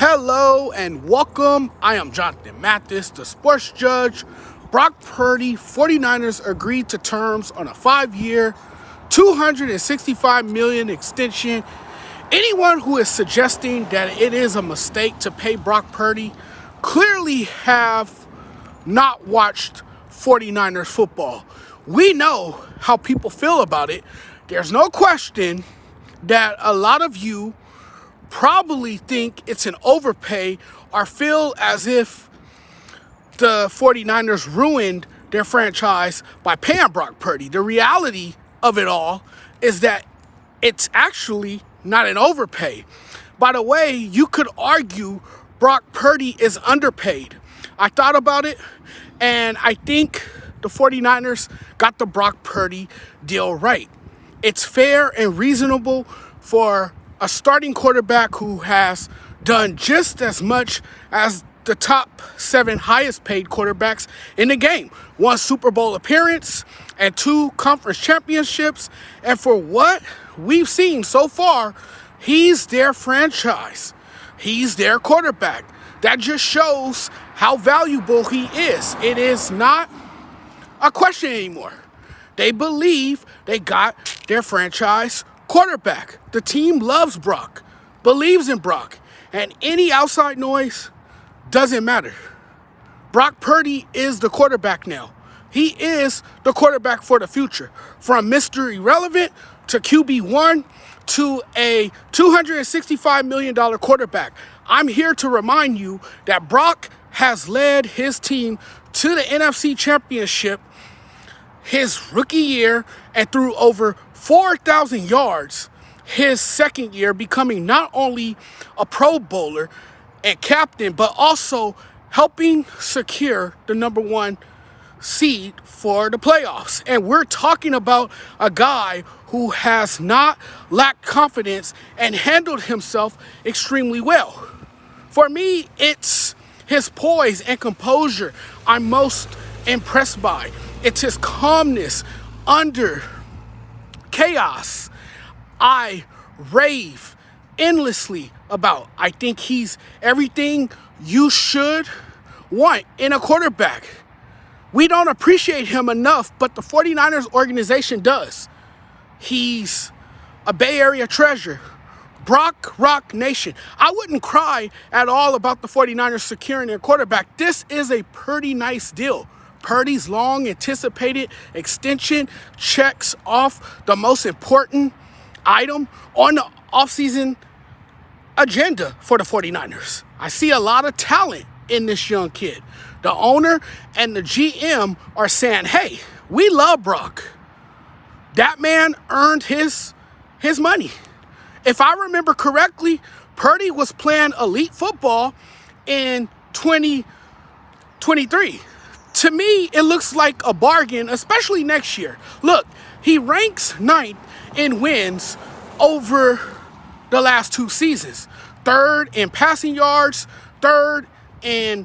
Hello and welcome. I am Jonathan Mathis, the sports judge. Brock Purdy, 49ers agreed to terms on a 5-year, $265 million extension. Anyone who is suggesting that it is a mistake to pay Brock Purdy clearly have not watched 49ers football. We know how people feel about it. There's no question that a lot of you probably think it's an overpay or feel as if the 49ers ruined their franchise by paying Brock Purdy. The reality of it all is that it's actually not an overpay. By the way, you could argue Brock Purdy is underpaid. I thought about it, and I think the 49ers got the Brock Purdy deal right. It's fair and reasonable for a starting quarterback who has done just as much as the top 7 highest paid quarterbacks in the game. 1 Super Bowl appearance and 2 conference championships. And for what we've seen so far, he's their franchise. He's their quarterback. That just shows how valuable he is. It is not a question anymore. They believe they got their franchise quarterback. The team loves Brock, believes in Brock, and any outside noise doesn't matter. Brock Purdy is the quarterback now. He is the quarterback for the future. From Mr. Irrelevant to QB1 to a $265 million quarterback. I'm here to remind you that Brock has led his team to the NFC Championship his rookie year and threw over 4,000 yards his second year, becoming not only a Pro Bowler and captain, but also helping secure the number 1 seed for the playoffs. And we're talking about a guy who has not lacked confidence and handled himself extremely well. For me, it's his poise and composure I'm most impressed by. It's his calmness under chaos. I rave endlessly about. I think he's everything you should want in a quarterback. We don't appreciate him enough, but the 49ers organization does. He's a Bay Area treasure. Brock Rock Nation. I wouldn't cry at all about the 49ers securing their quarterback. This is a pretty nice deal. Purdy's long anticipated extension checks off the most important item on the offseason agenda for the 49ers. I see a lot of talent in this young kid. The owner and the GM are saying, hey, we love Brock. That man earned his money. If I remember correctly, Purdy was playing elite football in 2023. To me, it looks like a bargain, especially next year. Look, he ranks 9th in wins over the last 2 seasons. 3rd in passing yards, 3rd in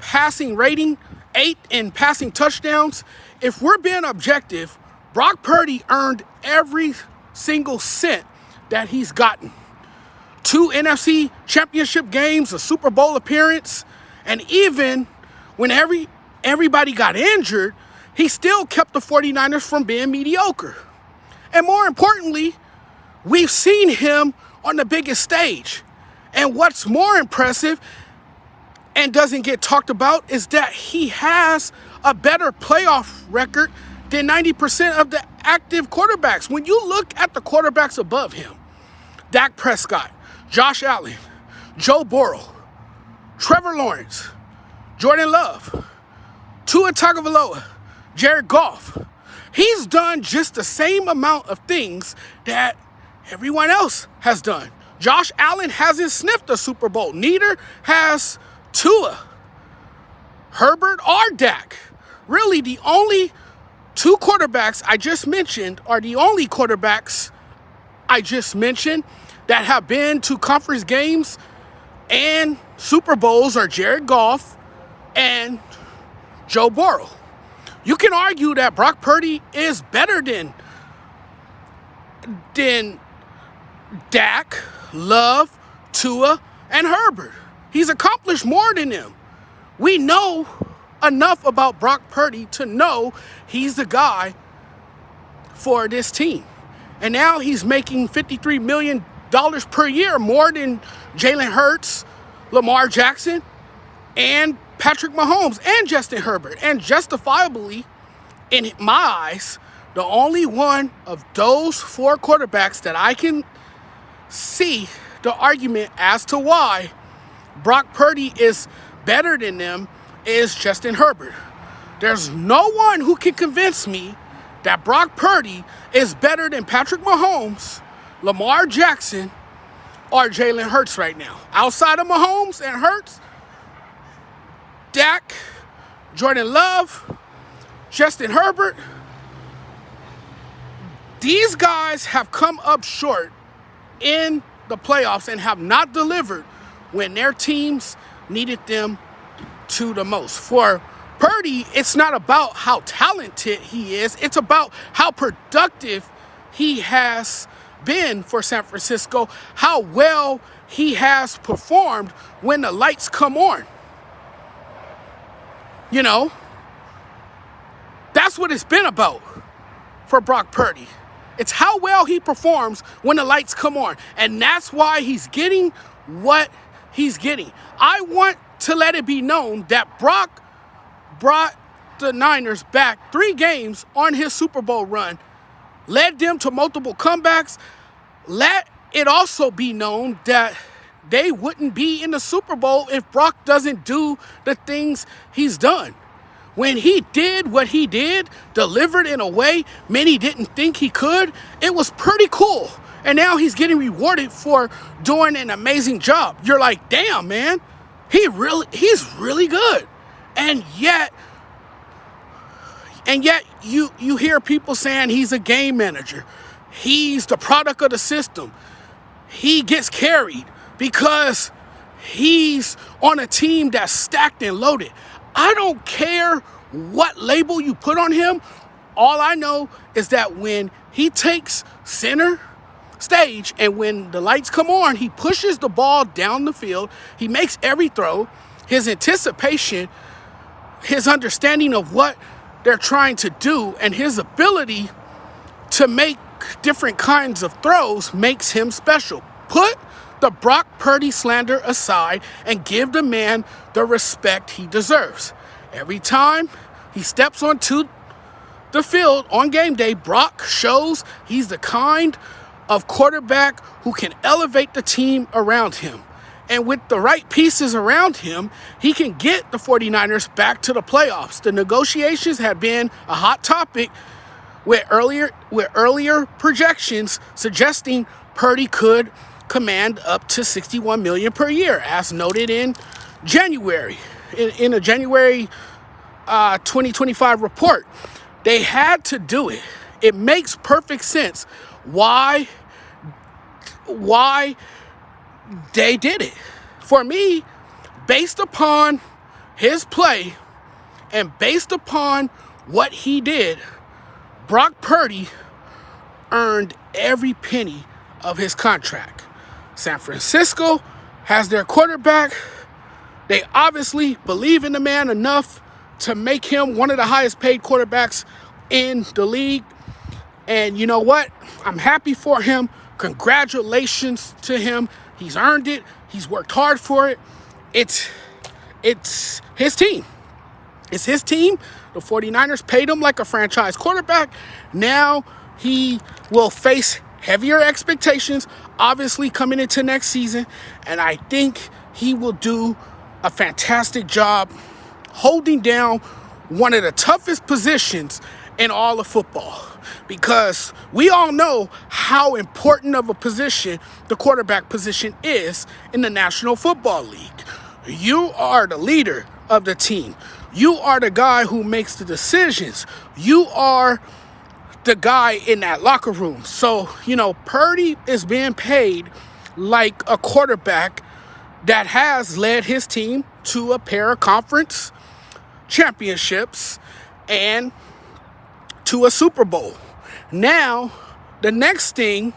passing rating, 8th in passing touchdowns. If we're being objective, Brock Purdy earned every single cent that he's gotten. 2 NFC championship games, a Super Bowl appearance, and even when everybody got injured, he still kept the 49ers from being mediocre. And more importantly, we've seen him on the biggest stage. And what's more impressive and doesn't get talked about is that he has a better playoff record than 90% of the active quarterbacks. When you look at the quarterbacks above him, Dak Prescott, Josh Allen, Joe Burrow, Trevor Lawrence, Jordan Love, Tua Tagovailoa, Jared Goff. He's done just the same amount of things that everyone else has done. Josh Allen hasn't sniffed a Super Bowl. Neither has Tua, Herbert, or Dak. Really, the only 2 quarterbacks I just mentioned are the only quarterbacks I just mentioned that have been to conference games and Super Bowls are Jared Goff and Joe Burrow. You can argue that Brock Purdy is better than Dak, Love, Tua, and Herbert. He's accomplished more than them. We know enough about Brock Purdy to know he's the guy for this team. And now he's making $53 million per year, more than Jalen Hurts, Lamar Jackson, and Patrick Mahomes, and Justin Herbert. And justifiably, in my eyes, the only one of those four quarterbacks that I can see the argument as to why Brock Purdy is better than them is Justin Herbert. There's no one who can convince me that Brock Purdy is better than Patrick Mahomes, Lamar Jackson, or Jalen Hurts right now. Outside of Mahomes and Hurts, Dak, Jordan Love, Justin Herbert, these guys have come up short in the playoffs and have not delivered when their teams needed them to the most. For Purdy, it's not about how talented he is. It's about how productive he has been for San Francisco, how well he has performed when the lights come on. You know, that's what it's been about for Brock Purdy. It's how well he performs when the lights come on. And that's why he's getting what he's getting. I want to let it be known that Brock brought the Niners back 3 games on his Super Bowl run, led them to multiple comebacks. Let it also be known that they wouldn't be in the Super Bowl if Brock doesn't do the things he's done. When he did what he did, delivered in a way many didn't think he could, it was pretty cool. And now he's getting rewarded for doing an amazing job. You're like, damn, man, he's really good. And yet you hear people saying he's a game manager. He's the product of the system. He gets carried because he's on a team that's stacked and loaded. I don't care what label you put on him. All I know is that when he takes center stage and when the lights come on, he pushes the ball down the field. He makes every throw. His anticipation, his understanding of what they're trying to do, and his ability to make different kinds of throws makes him special. Put the Brock Purdy slander aside and give the man the respect he deserves. Every time he steps onto the field on game day, Brock shows he's the kind of quarterback who can elevate the team around him. And with the right pieces around him, he can get the 49ers back to the playoffs. The negotiations have been a hot topic with earlier projections suggesting Purdy could command up to $61 million per year, as noted in January, in a January 2025 report. They had to do it. It makes perfect sense why they did it. For me, based upon his play and based upon what he did, Brock Purdy earned every penny of his contract. San Francisco has their quarterback. They obviously believe in the man enough to make him one of the highest paid quarterbacks in the league. And you know what? I'm happy for him. Congratulations to him. He's earned it. He's worked hard for it. It's his team. It's his team. The 49ers paid him like a franchise quarterback. Now he will face heavier expectations, obviously, coming into next season. And I think he will do a fantastic job holding down one of the toughest positions in all of football. Because we all know how important of a position the quarterback position is in the National Football League. You are the leader of the team. You are the guy who makes the decisions. You are the guy in that locker room. So, Purdy is being paid like a quarterback that has led his team to a pair of conference championships and to a Super Bowl. Now, the next thing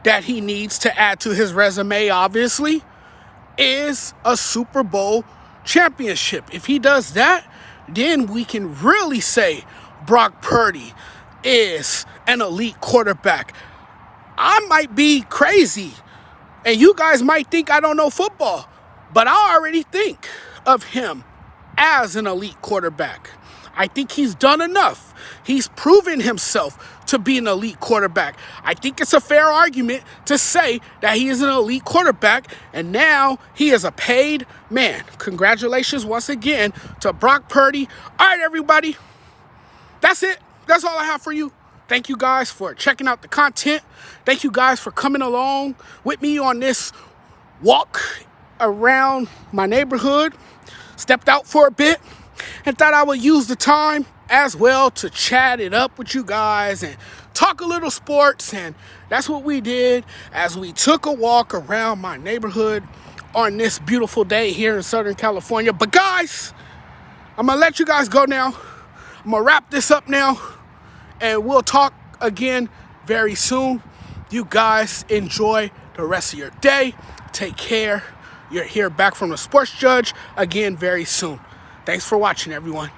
that he needs to add to his resume, obviously, is a Super Bowl championship. If he does that, then we can really say Brock Purdy is an elite quarterback. I might be crazy, and you guys might think I don't know football, but I already think of him as an elite quarterback. I think he's done enough. He's proven himself to be an elite quarterback. I think it's a fair argument to say that he is an elite quarterback, and now he is a paid man. Congratulations once again to Brock Purdy. All right, everybody. That's it. That's all I have for you. Thank you guys for checking out the content. Thank you guys for coming along with me on this walk around my neighborhood. Stepped out for a bit and thought I would use the time as well to chat it up with you guys and talk a little sports. And that's what we did as we took a walk around my neighborhood on this beautiful day here in Southern California. But guys, I'm going to let you guys go now. I'm going to wrap this up now, and we'll talk again very soon. You guys enjoy the rest of your day. Take care. You're here back from the Sports Judge again very soon. Thanks for watching, everyone.